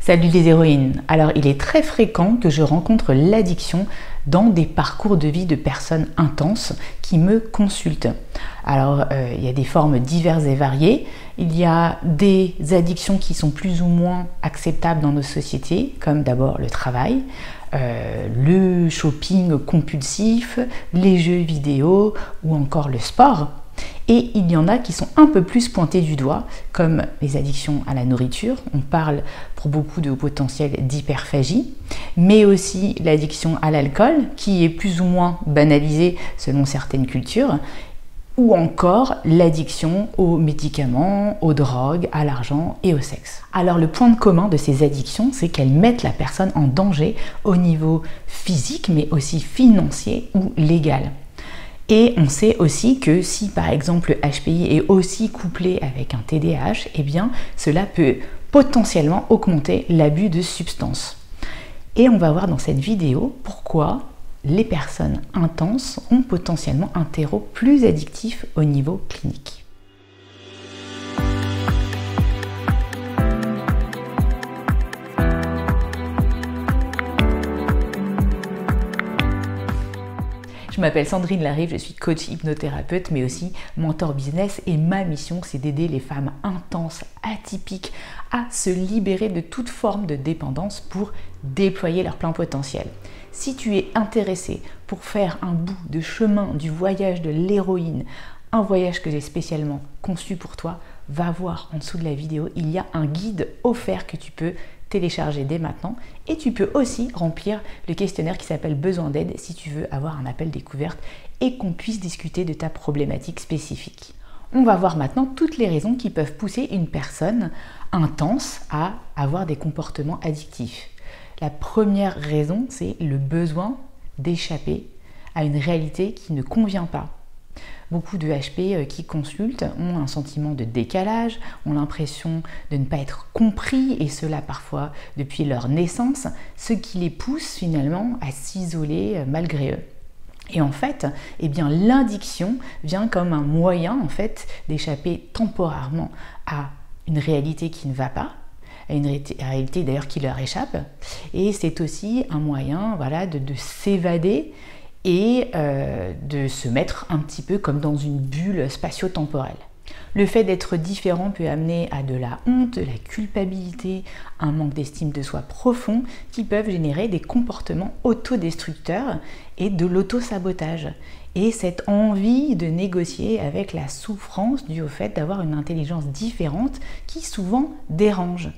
Salut les héroïnes. Alors il est très fréquent que je rencontre l'addiction dans des parcours de vie de personnes intenses qui me consultent. Alors il y a des formes diverses et variées. Il y a des addictions qui sont plus ou moins acceptables dans nos sociétés, comme d'abord le travail, le shopping compulsif, les jeux vidéo ou encore le sport. Et il y en a qui sont un peu plus pointées du doigt, comme les addictions à la nourriture. On parle pour beaucoup de haut potentiel d'hyperphagie, mais aussi l'addiction à l'alcool, qui est plus ou moins banalisée selon certaines cultures, ou encore l'addiction aux médicaments, aux drogues, à l'argent et au sexe. Alors le point commun de ces addictions, c'est qu'elles mettent la personne en danger au niveau physique, mais aussi financier ou légal. Et on sait aussi que si par exemple le HPI est aussi couplé avec un TDAH, eh bien cela peut potentiellement augmenter l'abus de substances. Et on va voir dans cette vidéo pourquoi les personnes intenses ont potentiellement un terreau plus addictif au niveau clinique. Je m'appelle Sandrine Larive, je suis coach hypnothérapeute mais aussi mentor business et ma mission c'est d'aider les femmes intenses, atypiques à se libérer de toute forme de dépendance pour déployer leur plein potentiel. Si tu es intéressé pour faire un bout de chemin du voyage de l'héroïne, un voyage que j'ai spécialement conçu pour toi, va voir en dessous de la vidéo, il y a un guide offert que tu peux télécharger dès maintenant et tu peux aussi remplir le questionnaire qui s'appelle Besoin d'aide si tu veux avoir un appel découverte et qu'on puisse discuter de ta problématique spécifique. On va voir maintenant toutes les raisons qui peuvent pousser une personne intense à avoir des comportements addictifs. La première raison, c'est le besoin d'échapper à une réalité qui ne convient pas. Beaucoup de HP qui consultent ont un sentiment de décalage, ont l'impression de ne pas être compris et cela parfois depuis leur naissance, ce qui les pousse finalement à s'isoler malgré eux. Et en fait, eh bien, l'addiction vient comme un moyen en fait, d'échapper temporairement à une réalité qui ne va pas, à une réalité d'ailleurs qui leur échappe, et c'est aussi un moyen voilà, de s'évader et de se mettre un petit peu comme dans une bulle spatio-temporelle. Le fait d'être différent peut amener à de la honte, de la culpabilité, un manque d'estime de soi profond qui peuvent générer des comportements autodestructeurs et de l'auto-sabotage. Et cette envie de négocier avec la souffrance due au fait d'avoir une intelligence différente qui souvent dérange.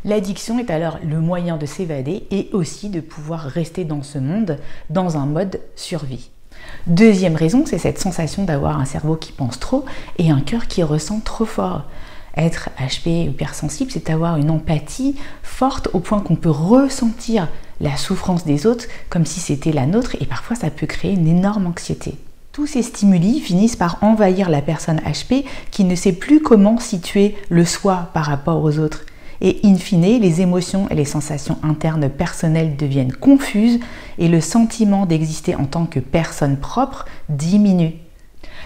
L'addiction est alors le moyen de s'évader et aussi de pouvoir rester dans ce monde dans un mode survie. Deuxième raison, c'est cette sensation d'avoir un cerveau qui pense trop et un cœur qui ressent trop fort. Être HP hypersensible, c'est avoir une empathie forte au point qu'on peut ressentir la souffrance des autres comme si c'était la nôtre et parfois ça peut créer une énorme anxiété. Tous ces stimuli finissent par envahir la personne HP qui ne sait plus comment situer le soi par rapport aux autres. Et in fine, les émotions et les sensations internes personnelles deviennent confuses et le sentiment d'exister en tant que personne propre diminue.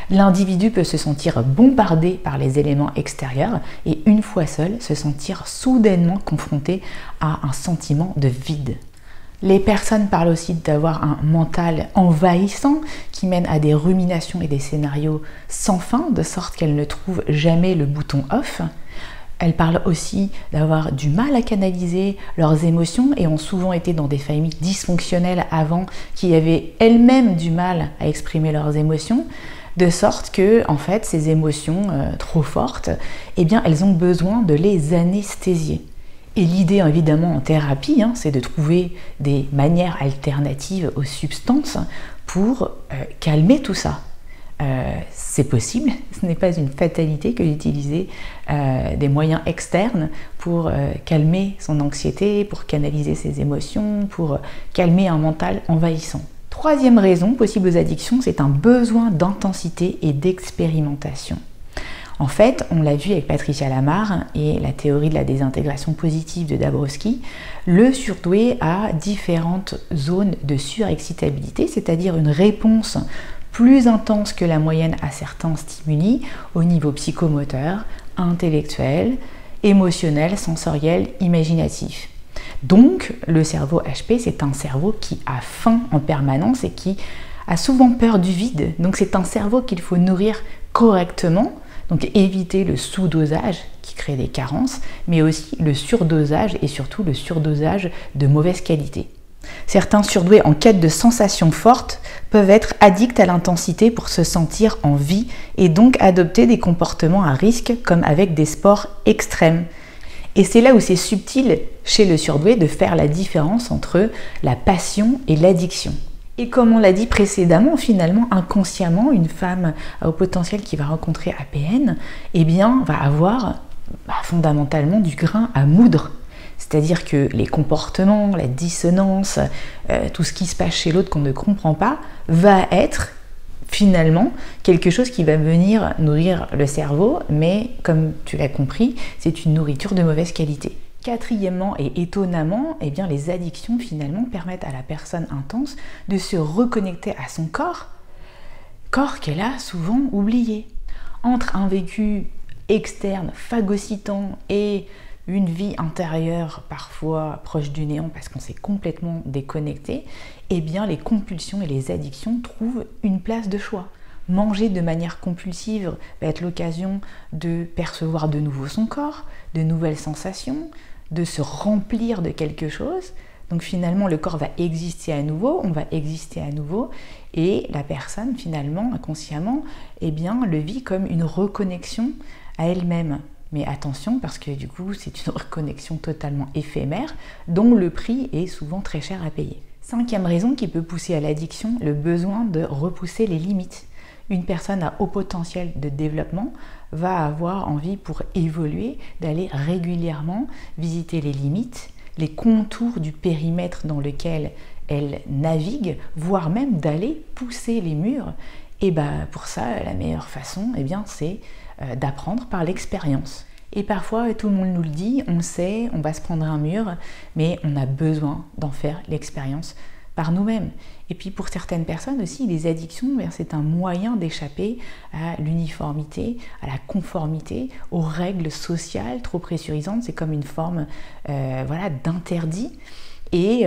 L'individu peut se sentir bombardé par les éléments extérieurs et une fois seul, se sentir soudainement confronté à un sentiment de vide. Les personnes parlent aussi d'avoir un mental envahissant qui mène à des ruminations et des scénarios sans fin, de sorte qu'elles ne trouvent jamais le bouton off. Elles parlent aussi d'avoir du mal à canaliser leurs émotions et ont souvent été dans des familles dysfonctionnelles avant qui avaient elles-mêmes du mal à exprimer leurs émotions, de sorte que en fait ces émotions trop fortes, eh bien elles ont besoin de les anesthésier. Et l'idée évidemment en thérapie, c'est de trouver des manières alternatives aux substances pour calmer tout ça. C'est possible, ce n'est pas une fatalité que d'utiliser des moyens externes pour calmer son anxiété, pour canaliser ses émotions, pour calmer un mental envahissant. Troisième raison possible aux addictions, c'est un besoin d'intensité et d'expérimentation. En fait, on l'a vu avec Patricia Lamar et la théorie de la désintégration positive de Dabrowski, le surdoué a différentes zones de surexcitabilité, c'est-à-dire une réponse plus intense que la moyenne à certains stimuli au niveau psychomoteur, intellectuel, émotionnel, sensoriel, imaginatif. Donc, le cerveau HP, c'est un cerveau qui a faim en permanence et qui a souvent peur du vide. Donc, c'est un cerveau qu'il faut nourrir correctement. Donc, éviter le sous-dosage qui crée des carences, mais aussi le surdosage et surtout le surdosage de mauvaise qualité. Certains surdoués en quête de sensations fortes peuvent être addicts à l'intensité pour se sentir en vie et donc adopter des comportements à risque comme avec des sports extrêmes. Et c'est là où c'est subtil chez le surdoué de faire la différence entre la passion et l'addiction. Et comme on l'a dit précédemment, finalement, inconsciemment, une femme à haut potentiel qui va rencontrer APN, eh bien, va avoir fondamentalement du grain à moudre. C'est-à-dire que les comportements, la dissonance, tout ce qui se passe chez l'autre qu'on ne comprend pas, va être finalement quelque chose qui va venir nourrir le cerveau, mais comme tu l'as compris, c'est une nourriture de mauvaise qualité. Quatrièmement et étonnamment, eh bien, les addictions finalement permettent à la personne intense de se reconnecter à son corps qu'elle a souvent oublié. Entre un vécu externe, phagocytant et une vie intérieure parfois proche du néant parce qu'on s'est complètement déconnecté, eh bien les compulsions et les addictions trouvent une place de choix. Manger de manière compulsive va être l'occasion de percevoir de nouveau son corps, de nouvelles sensations, de se remplir de quelque chose. Donc finalement le corps va exister à nouveau, on va exister à nouveau et la personne finalement inconsciemment eh bien, le vit comme une reconnexion à elle-même. Mais attention parce que du coup c'est une reconnexion totalement éphémère dont le prix est souvent très cher à payer. Cinquième raison qui peut pousser à l'addiction, le besoin de repousser les limites. Une personne à haut potentiel de développement va avoir envie pour évoluer d'aller régulièrement visiter les limites, les contours du périmètre dans lequel elle navigue, voire même d'aller pousser les murs. Et pour ça, la meilleure façon, c'est d'apprendre par l'expérience. Et parfois, tout le monde nous le dit, on le sait, on va se prendre un mur, mais on a besoin d'en faire l'expérience par nous-mêmes. Et puis pour certaines personnes aussi, les addictions, c'est un moyen d'échapper à l'uniformité, à la conformité, aux règles sociales trop pressurisantes. C'est comme une forme d'interdit. Et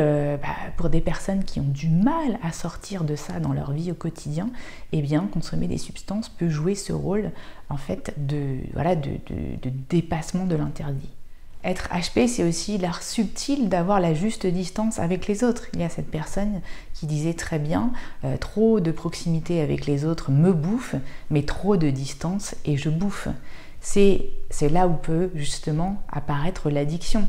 pour des personnes qui ont du mal à sortir de ça dans leur vie au quotidien, consommer des substances peut jouer ce rôle en fait de dépassement de l'interdit. Être HP, c'est aussi l'art subtil d'avoir la juste distance avec les autres. Il y a cette personne qui disait très bien trop de proximité avec les autres me bouffe, mais trop de distance et je bouffe. C'est là où peut justement apparaître l'addiction.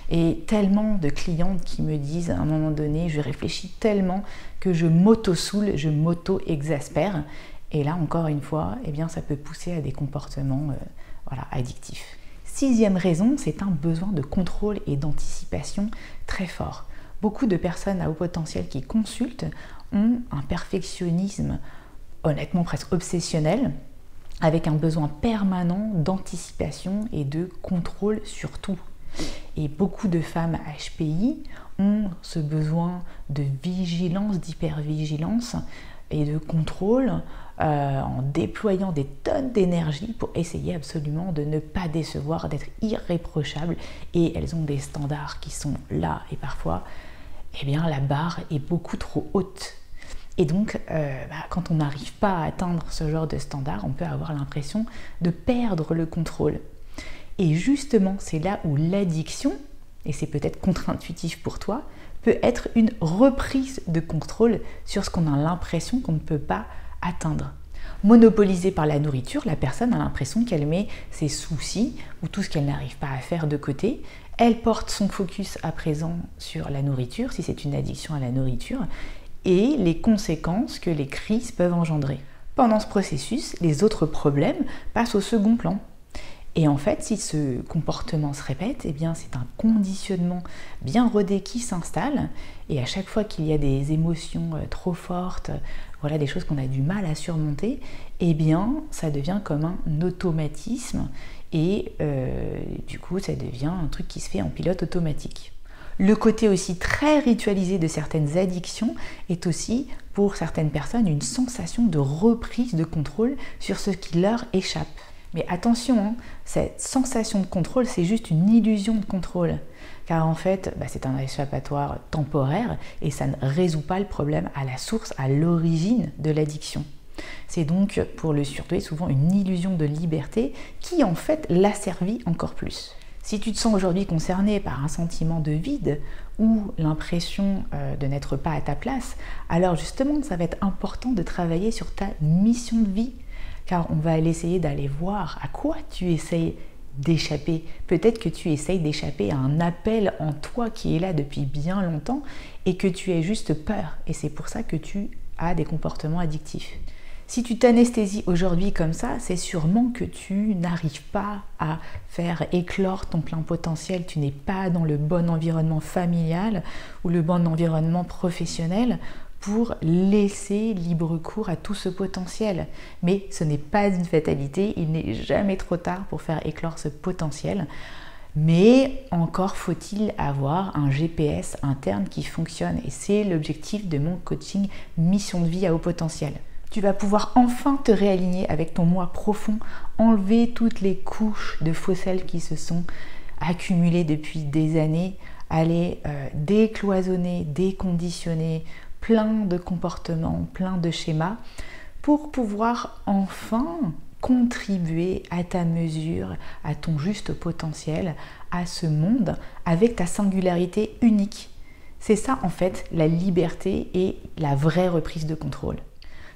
Et tellement de clientes qui me disent à un moment donné, je réfléchis tellement que je m'auto-soule, je m'auto-exaspère. Et là, encore une fois, ça peut pousser à des comportements addictifs. Sixième raison, c'est un besoin de contrôle et d'anticipation très fort. Beaucoup de personnes à haut potentiel qui consultent ont un perfectionnisme honnêtement presque obsessionnel, avec un besoin permanent d'anticipation et de contrôle sur tout. Et beaucoup de femmes HPI ont ce besoin de vigilance, d'hypervigilance et de contrôle en déployant des tonnes d'énergie pour essayer absolument de ne pas décevoir, d'être irréprochables. Et elles ont des standards qui sont là et parfois, la barre est beaucoup trop haute. Et donc, quand on n'arrive pas à atteindre ce genre de standard, on peut avoir l'impression de perdre le contrôle. Et justement, c'est là où l'addiction, et c'est peut-être contre-intuitif pour toi, peut être une reprise de contrôle sur ce qu'on a l'impression qu'on ne peut pas atteindre. Monopolisée par la nourriture, la personne a l'impression qu'elle met ses soucis ou tout ce qu'elle n'arrive pas à faire de côté. Elle porte son focus à présent sur la nourriture, si c'est une addiction à la nourriture, et les conséquences que les crises peuvent engendrer. Pendant ce processus, les autres problèmes passent au second plan. Et en fait, si ce comportement se répète, c'est un conditionnement bien rodé qui s'installe. Et à chaque fois qu'il y a des émotions trop fortes, des choses qu'on a du mal à surmonter, ça devient comme un automatisme. Et du coup, ça devient un truc qui se fait en pilote automatique. Le côté aussi très ritualisé de certaines addictions est aussi, pour certaines personnes, une sensation de reprise de contrôle sur ce qui leur échappe. Mais attention, cette sensation de contrôle, c'est juste une illusion de contrôle. car en fait, c'est un échappatoire temporaire et ça ne résout pas le problème à la source, à l'origine de l'addiction. C'est donc pour le surdoué souvent une illusion de liberté qui en fait l'asservit encore plus. Si tu te sens aujourd'hui concerné par un sentiment de vide ou l'impression de n'être pas à ta place, alors justement ça va être important de travailler sur ta mission de vie, car on va aller essayer d'aller voir à quoi tu essayes d'échapper. Peut-être que tu essayes d'échapper à un appel en toi qui est là depuis bien longtemps et que tu as juste peur, et c'est pour ça que tu as des comportements addictifs. Si tu t'anesthésies aujourd'hui comme ça, c'est sûrement que tu n'arrives pas à faire éclore ton plein potentiel, tu n'es pas dans le bon environnement familial ou le bon environnement professionnel pour laisser libre cours à tout ce potentiel. Mais ce n'est pas une fatalité, il n'est jamais trop tard pour faire éclore ce potentiel. Mais encore faut-il avoir un GPS interne qui fonctionne, et c'est l'objectif de mon coaching Mission de vie à haut potentiel. Tu vas pouvoir enfin te réaligner avec ton moi profond, enlever toutes les couches de faux sel qui se sont accumulées depuis des années, aller décloisonner, déconditionner plein de comportements, plein de schémas, pour pouvoir enfin contribuer à ta mesure, à ton juste potentiel, à ce monde, avec ta singularité unique. C'est ça en fait la liberté et la vraie reprise de contrôle.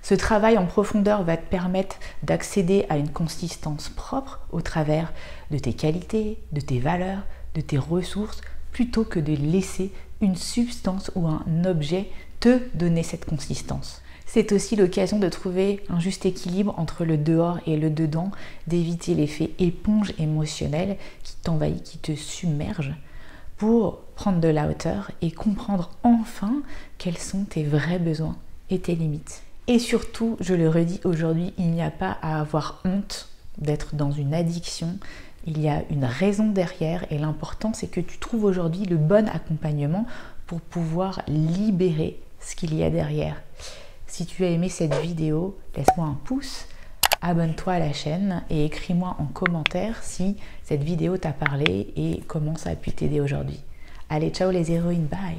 Ce travail en profondeur va te permettre d'accéder à une consistance propre au travers de tes qualités, de tes valeurs, de tes ressources, plutôt que de laisser une substance ou un objet te donner cette consistance. C'est aussi l'occasion de trouver un juste équilibre entre le dehors et le dedans, d'éviter l'effet éponge émotionnel qui t'envahit, qui te submerge, pour prendre de la hauteur et comprendre enfin quels sont tes vrais besoins et tes limites. Et surtout, je le redis aujourd'hui, il n'y a pas à avoir honte d'être dans une addiction. Il y a une raison derrière et l'important c'est que tu trouves aujourd'hui le bon accompagnement pour pouvoir libérer ce qu'il y a derrière. Si tu as aimé cette vidéo, laisse-moi un pouce, abonne-toi à la chaîne et écris-moi en commentaire si cette vidéo t'a parlé et comment ça a pu t'aider aujourd'hui. Allez, ciao les héroïnes, bye!